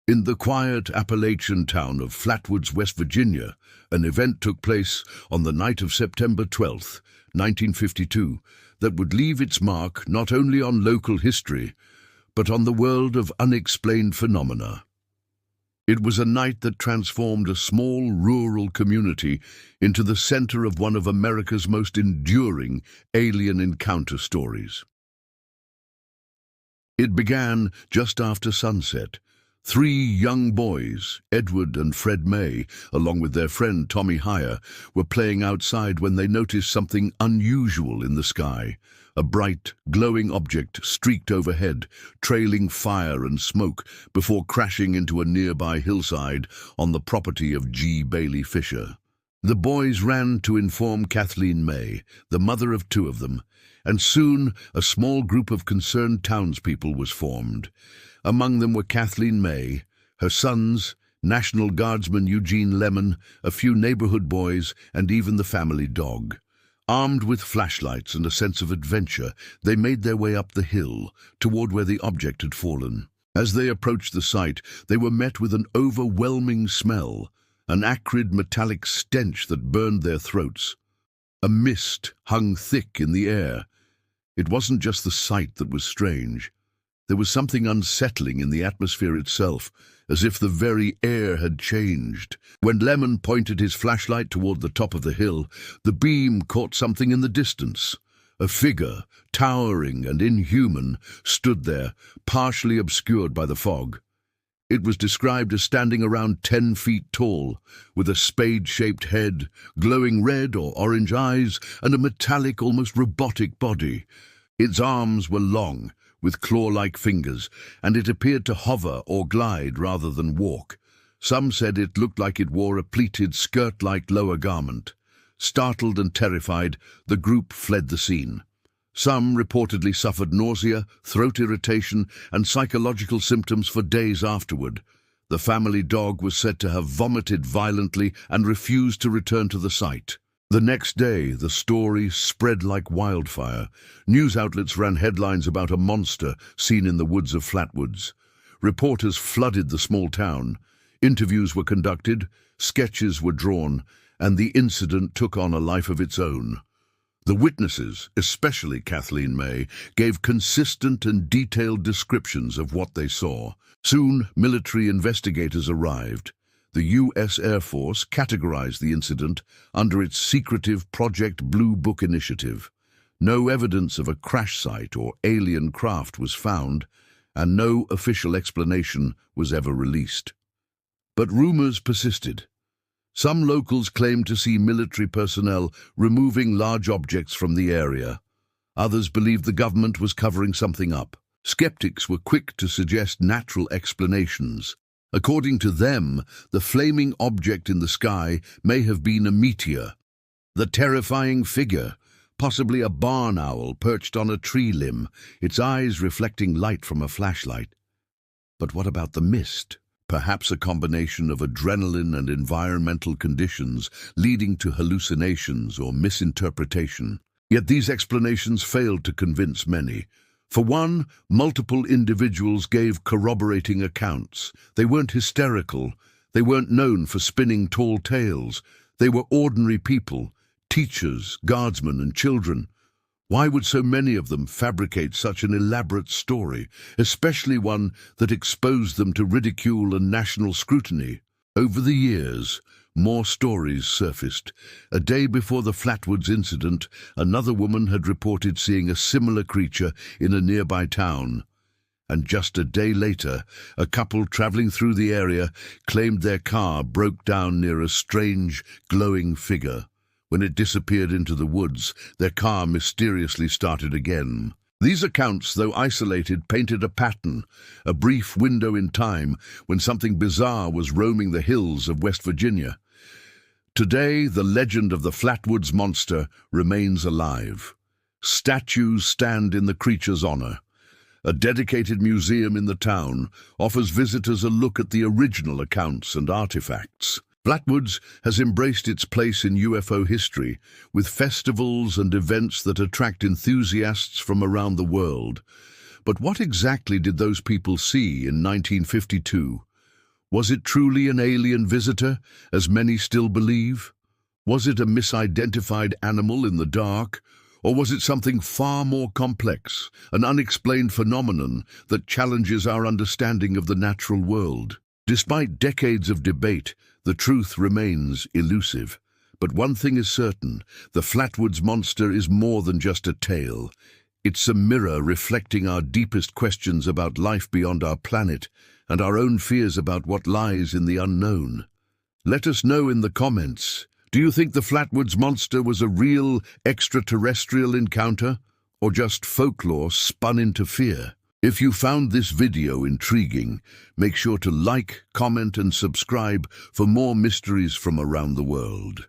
In the quiet Appalachian town of Flatwoods, West Virginia, an event took place on the night of September 12, 1952, that would leave its mark not only on local history, but on the world of unexplained phenomena. It was a night that transformed a small rural community into the center of one of America's most enduring alien encounter stories. It began just after sunset. Three young boys, Edward and Fred May, along with their friend Tommy Heyer, were playing outside when they noticed something unusual in the sky. A bright, glowing object streaked overhead, trailing fire and smoke before crashing into a nearby hillside on the property of G. Bailey Fisher. The boys ran to inform Kathleen May, the mother of two of them, and soon a small group of concerned townspeople was formed. Among them were Kathleen May, her sons, National Guardsman Eugene Lemon, a few neighborhood boys, and even the family dog. Armed with flashlights and a sense of adventure, they made their way up the hill, toward where the object had fallen. As they approached the site, they were met with an overwhelming smell, an acrid metallic stench that burned their throats. A mist hung thick in the air. It wasn't just the sight that was strange. There was something unsettling in the atmosphere itself, as if the very air had changed. When Lemon pointed his flashlight toward the top of the hill, the beam caught something in the distance. A figure, towering and inhuman, stood there, partially obscured by the fog. It was described as standing around 10 feet tall, with a spade-shaped head, glowing red or orange eyes, and a metallic, almost robotic body. Its arms were long, with claw-like fingers, and it appeared to hover or glide rather than walk. Some said it looked like it wore a pleated skirt-like lower garment. Startled and terrified, the group fled the scene. Some reportedly suffered nausea, throat irritation, and psychological symptoms for days afterward. The family dog was said to have vomited violently and refused to return to the site. The next day, the story spread like wildfire. News outlets ran headlines about a monster seen in the woods of Flatwoods. Reporters flooded the small town. Interviews were conducted, sketches were drawn, and the incident took on a life of its own. The witnesses, especially Kathleen May, gave consistent and detailed descriptions of what they saw. Soon, military investigators arrived. The U.S. Air Force categorized the incident under its secretive Project Blue Book initiative. No evidence of a crash site or alien craft was found, and no official explanation was ever released. But rumors persisted. Some locals claimed to see military personnel removing large objects from the area. Others believed the government was covering something up. Skeptics were quick to suggest natural explanations. According to them, the flaming object in the sky may have been a meteor. The terrifying figure, possibly a barn owl perched on a tree limb, its eyes reflecting light from a flashlight. But what about the mist? Perhaps a combination of adrenaline and environmental conditions leading to hallucinations or misinterpretation. Yet these explanations failed to convince many. For one, multiple individuals gave corroborating accounts. They weren't hysterical. They weren't known for spinning tall tales. They were ordinary people, teachers, guardsmen, and children. Why would so many of them fabricate such an elaborate story, especially one that exposed them to ridicule and national scrutiny? Over the years, more stories surfaced. A day before the Flatwoods incident, another woman had reported seeing a similar creature in a nearby town. And just a day later, a couple traveling through the area claimed their car broke down near a strange, glowing figure. When it disappeared into the woods, their car mysteriously started again. These accounts, though isolated, painted a pattern, a brief window in time when something bizarre was roaming the hills of West Virginia. Today, the legend of the Flatwoods Monster remains alive. Statues stand in the creature's honor. A dedicated museum in the town offers visitors a look at the original accounts and artifacts. Flatwoods has embraced its place in UFO history, with festivals and events that attract enthusiasts from around the world. But what exactly did those people see in 1952? Was it truly an alien visitor, as many still believe? Was it a misidentified animal in the dark? Or was it something far more complex, an unexplained phenomenon that challenges our understanding of the natural world? Despite decades of debate, the truth remains elusive. But one thing is certain, the Flatwoods Monster is more than just a tale. It's a mirror reflecting our deepest questions about life beyond our planet and our own fears about what lies in the unknown. Let us know in the comments. Do you think the Flatwoods Monster was a real extraterrestrial encounter, or just folklore spun into fear? If you found this video intriguing, make sure to like, comment and subscribe for more mysteries from around the world.